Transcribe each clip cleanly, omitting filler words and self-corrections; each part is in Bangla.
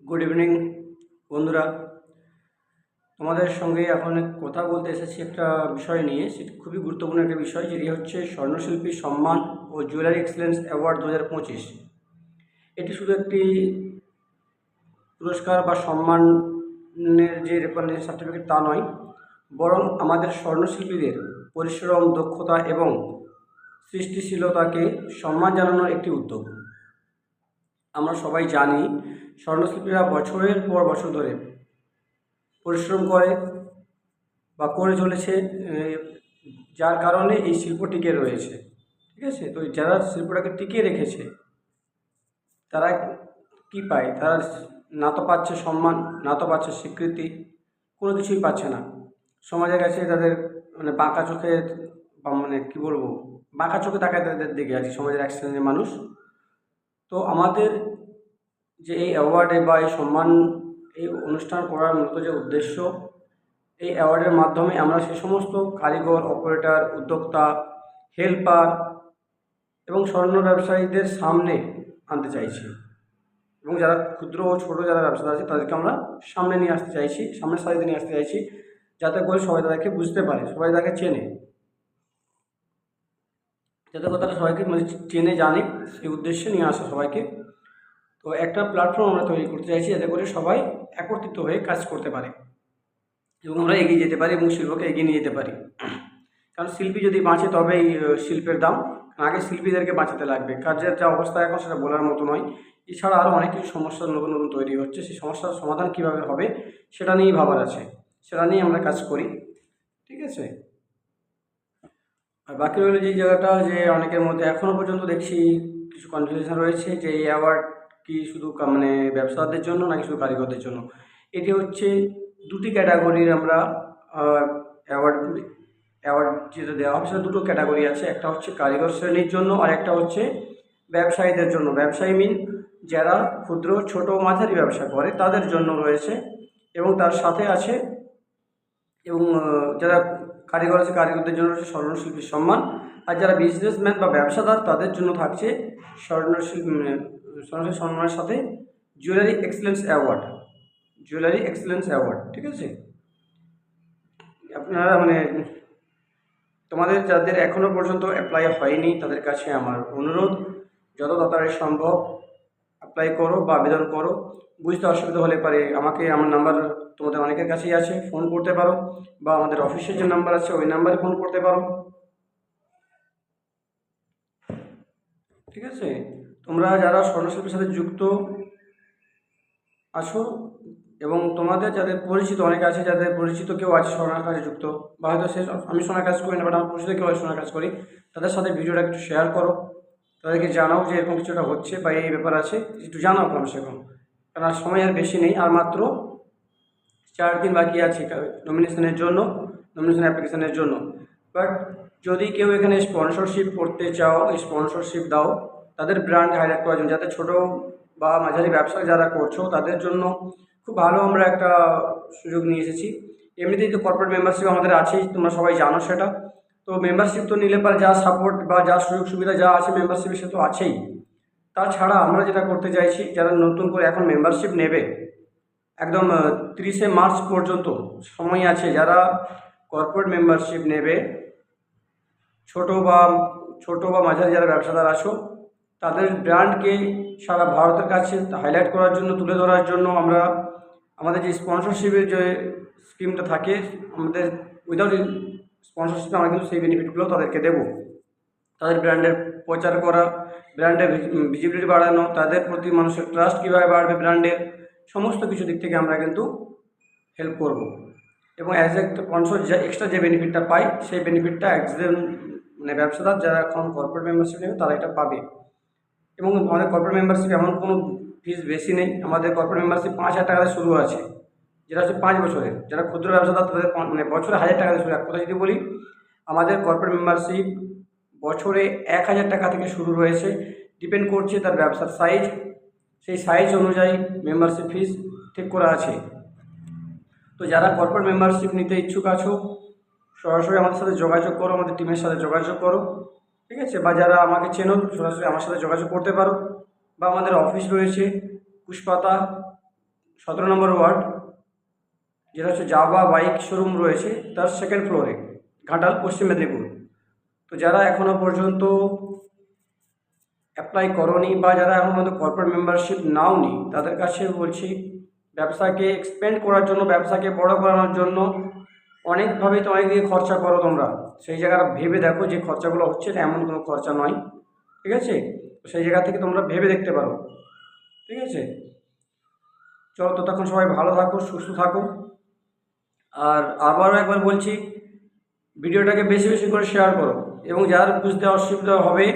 গুড ইভিনিং বন্ধুরা। তোমাদের সঙ্গে এখন কথা বলতে এসেছি একটা বিষয় নিয়ে। সেটা খুবই গুরুত্বপূর্ণ একটা বিষয়, যেটি হচ্ছে স্বর্ণশিল্পী সম্মান ও জুয়েলারি এক্সেলেন্স অ্যাওয়ার্ড 2025। এটি শুধু একটি পুরস্কার বা সম্মানের যে রেকগনিশন সার্টিফিকেট তা নয়, বরং আমাদের স্বর্ণশিল্পীদের পরিশ্রম, দক্ষতা এবং সৃষ্টিশীলতাকে সম্মান জানানোর একটি উদ্যোগ। আমরা সবাই জানি স্বর্ণশিল্পীরা বছরের পর বছর ধরে পরিশ্রম করে বা করে চলেছে, যার কারণে এই শিল্প টিকে রয়েছে। ঠিক আছে, তো যারা শিল্পটাকে টিকিয়ে রেখেছে তারা কি পায়? তারা না তো পাচ্ছে সম্মান, না তো পাচ্ছে স্বীকৃতি, কোনো কিছুই পাচ্ছে না। সমাজের কাছে তাদের বাঁকা চোখে, বা কি বলবো, বাঁকা চোখে তাকায় তাদের দিকে আছে সমাজের এক শ্রেণীর মানুষ। তো আমাদের যে এই অ্যাওয়ার্ডে বা এই সম্মান, এই অনুষ্ঠান করার মূলত যে উদ্দেশ্য, এই অ্যাওয়ার্ডের মাধ্যমে আমরা সে সমস্ত কারিগর, অপারেটর, উদ্যোক্তা, হেল্পার এবং স্বর্ণ ব্যবসায়ীদের সামনে আনতে চাইছি, এবং যারা ক্ষুদ্র ও ছোটো যারা ব্যবসাদার আছে তাদেরকে আমরা সামনে নিয়ে আসতে চাইছি, সামনের সারিতে নিয়ে আসতে চাইছি, যাতে করে সবাই তাদেরকে বুঝতে পারে, সবাই তাকে চেনে, যাতে কথাটা সবাইকে চেনে জানে, সেই উদ্দেশ্যে নিয়ে আসা সবাইকে। তো একটা প্ল্যাটফর্ম আমরা তৈরি করতে চাইছি, যাতে করে সবাই একত্রিত হয়ে কাজ করতে পারে এবং আমরা এগিয়ে যেতে পারি এবং শিল্পকে এগিয়ে নিয়ে যেতে পারি। কারণ শিল্পী যদি বাঁচে তবেই শিল্পের দাম। আগে শিল্পীদেরকে বাঁচাতে লাগবে। কাজের যা অবস্থা এখন সেটা বলার মতো নয়। এছাড়া আরও অনেক কিছু সমস্যা নতুন নতুন তৈরি হচ্ছে, সেই সমস্যার সমাধান কীভাবে হবে সেটা নিয়েই ভাবার আছে, সেটা নিয়ে আমরা কাজ করি। ঠিক আছে, আর বাকি রইল যে জায়গাটা, যে অনেকের মধ্যে এখনও পর্যন্ত দেখছি কিছু কনফিউশন রয়েছে যে এই অ্যাওয়ার্ড কি শুধু ব্যবসাদারদের জন্য নাকি শুধু কারিগরদের জন্য। এটি হচ্ছে দুটি ক্যাটাগরির আমরা অ্যাওয়ার্ড অ্যাওয়ার্ড যেটা দেওয়া হবে, সেটা দুটো ক্যাটাগরি আছে। একটা হচ্ছে কারিগর শ্রেণীর জন্য, আর একটা হচ্ছে ব্যবসায়ীদের জন্য। ব্যবসায়ী মিন যারা ক্ষুদ্র, ছোট, মাঝারি ব্যবসা করে তাদের জন্য রয়েছে, এবং তার সাথে আছে এবং যারা কারিগর আছে কারিগরদের জন্য রয়েছে স্বর্ণশিল্পীর সম্মান, আর যারা বিজনেসম্যান বা ব্যবসাদার তাদের জন্য থাকছে স্বর্ণশিল্পী সম্মানের সাথে jewellery excellence award. Jewellery excellence award, ঠিক আছে। আপনারা তোমাদের যাদের এখনও পর্যন্ত অ্যাপ্লাই হয়নি তাদের কাছে আমার অনুরোধ, যত তাড়াতাড়ি সম্ভব অ্যাপ্লাই করো বা আবেদন করো। বুঝতে অসুবিধা হলে পারে আমাকে, আমার নাম্বার তোমাদের অনেকের কাছেই আছে, ফোন করতে পারো, বা আমাদের অফিসের যে নাম্বার আছে ওই নাম্বারে ফোন করতে পারো। ঠিক আছে, তোমরা যারা স্বর্ণশিল্পের সাথে যুক্ত আছো এবং তোমাদের যাদের পরিচিত, অনেকে আছে যাদের পরিচিত কেউ আছে সোনার কাজে যুক্ত, বা হয়তো সে, আমি সোনার কাজ করি না বাট আমার পরিচিত কেউ আছে সোনার কাজ করি, তাদের সাথে ভিডিওটা একটু শেয়ার করো, তাদেরকে জানাও যে এরকম কিছুটা হচ্ছে বা এই ব্যাপার আছে, একটু জানাও কমসে কম। কারণ আর সময় আর বেশি নেই, আর মাত্র 4 দিন বাকি আছে নমিনেশনের জন্য, নমিনেশন অ্যাপ্লিকেশনের জন্য। বাট যদি কেউ এখানে স্পন্সরশিপ করতে চাও, স্পন্সরশিপ দাও তাদের ব্র্যান্ড হাইলাইট করার জন্য, যাতে ছোটো বা মাঝারি ব্যবসা যারা করছো তাদের জন্য খুব ভালো আমরা একটা সুযোগ নিয়ে এসেছি। এমনিতেই তো কর্পোরেট মেম্বারশিপ আমাদের আছেই, তোমরা সবাই জানো সেটা। তো মেম্বারশিপ তো নিলে পরে যা সাপোর্ট বা যা সুযোগ সুবিধা যা আছে মেম্বারশিপে সে তো আছেই। তাছাড়া আমরা যেটা করতে চাইছি, যারা নতুন করে এখন মেম্বারশিপ নেবে, একদম 30শে মার্চ পর্যন্ত সময় আছে, যারা কর্পোরেট মেম্বারশিপ নেবে, ছোটো বা মাঝারি যারা ব্যবসাদার আছো, তাদের ব্র্যান্ডকে সারা ভারতের কাছে হাইলাইট করার জন্য, তুলে ধরার জন্য আমরা আমাদের যে স্পন্সরশিপের যে স্কিমটা থাকে, আমাদের উইদাউট স্পন্সরশিপে আমরা কিন্তু সেই বেনিফিটগুলো তাদেরকে দেবো। তাদের ব্র্যান্ডের প্রচার করা, ব্র্যান্ডের ভিজিবিলিটি বাড়ানো, তাদের প্রতি মানুষের ট্রাস্ট কীভাবে বাড়বে ব্র্যান্ডের, সমস্ত কিছু দিক থেকে আমরা কিন্তু হেল্প করব। এবং অ্যাজ এ স্পন্সর যে এক্সট্রা যে বেনিফিটটা পাই, সেই বেনিফিটটা একজন ব্যবসাদার যারা এখন কর্পোরেট মেম্বারশিপ নেবে তারা এটা পাবে। এবং আমাদের কর্পোরেট মেম্বারশিপ এমন কোনো ফিস বেশি নেই। আমাদের কর্পোরেট মেম্বারশিপ 5,000 টাকা শুরু আছে, যেটা হচ্ছে 5 বছরের। যারা ক্ষুদ্র ব্যবসাদার তাদের বছরে 1,000 টাকা শুরু। এক কথা যদি বলি, আমাদের কর্পোরেট মেম্বারশিপ বছরে 1,000 টাকা থেকে শুরু রয়েছে। ডিপেন্ড করছে তার ব্যবসার সাইজ, সেই সাইজ অনুযায়ী মেম্বারশিপ ফিস ঠিক করা আছে। তো যারা কর্পোরেট মেম্বারশিপ নিতে ইচ্ছুক আছো, সরাসরি আমাদের সাথে যোগাযোগ করো, আমাদের টিমের সাথে যোগাযোগ করো। ঠিক আছে, বা যারা আমাকে চেনো সরাসরি আমার সাথে যোগাযোগ করতে পারো, বা আমাদের অফিস রয়েছে কুশপাতা, 17 নম্বর ওয়ার্ড, যেটা হচ্ছে জাভা বাইক শোরুম রয়েছে তার সেকেন্ড ফ্লোরে, ঘাটাল, পশ্চিম মেদিনীপুর। তো যারা এখনও পর্যন্ত অ্যাপ্লাই করনি বা যারা এখন পর্যন্ত কর্পোরেট মেম্বারশিপ নাওনি, তাদের কাছে বলছি, ব্যবসাকে এক্সপেন্ড করার জন্য, ব্যবসাকে বড় করানোর জন্য অনেকভাবে তো অনেক দিকে খরচা করো তোমরা, সেই জায়গাটা ভেবে দেখো যে খরচাগুলো হচ্ছে এটা এমন কোনো খরচা নয়, ঠিক আছে? তো সেই জায়গা থেকে তোমরা ভেবে দেখতে পারো, ঠিক আছে? চলো, ততক্ষণ সবাই ভালো থাকো, সুস্থ থাকো। আর আবারও একবার বলছি, ভিডিওটাকে বেশি বেশি করে শেয়ার করো, এবং যার বুঝতে অসুবিধা হবে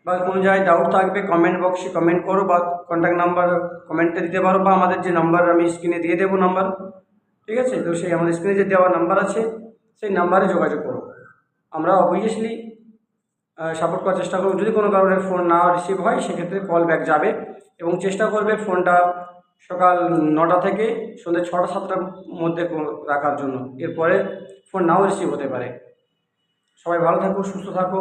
বা কোনো জায়গায় ডাউট থাকবে কমেন্ট বক্সে কমেন্ট করো, বা কন্ট্যাক্ট নাম্বার কমেন্টে দিতে পারো, বা আমাদের যে নাম্বার আমি স্ক্রিনে দিয়ে দেবো নাম্বার, ঠিক আছে? তো সেই আমাদের স্ক্রিনে যে দেওয়া নাম্বার আছে সেই নাম্বারে যোগাযোগ করো। আমরা অবভিয়াসলি সাপোর্ট করার চেষ্টা করব। যদি কোনো কারণে ফোন না রিসিভ হয় সেক্ষেত্রে কল ব্যাক যাবে, এবং চেষ্টা করবে ফোনটা সকাল 9টা থেকে সন্ধ্যে 6টা-7টার মধ্যে রাখার জন্য। এরপরে ফোন নাও রিসিভ হতে পারে। সবাই ভালো থাকো, সুস্থ থাকো।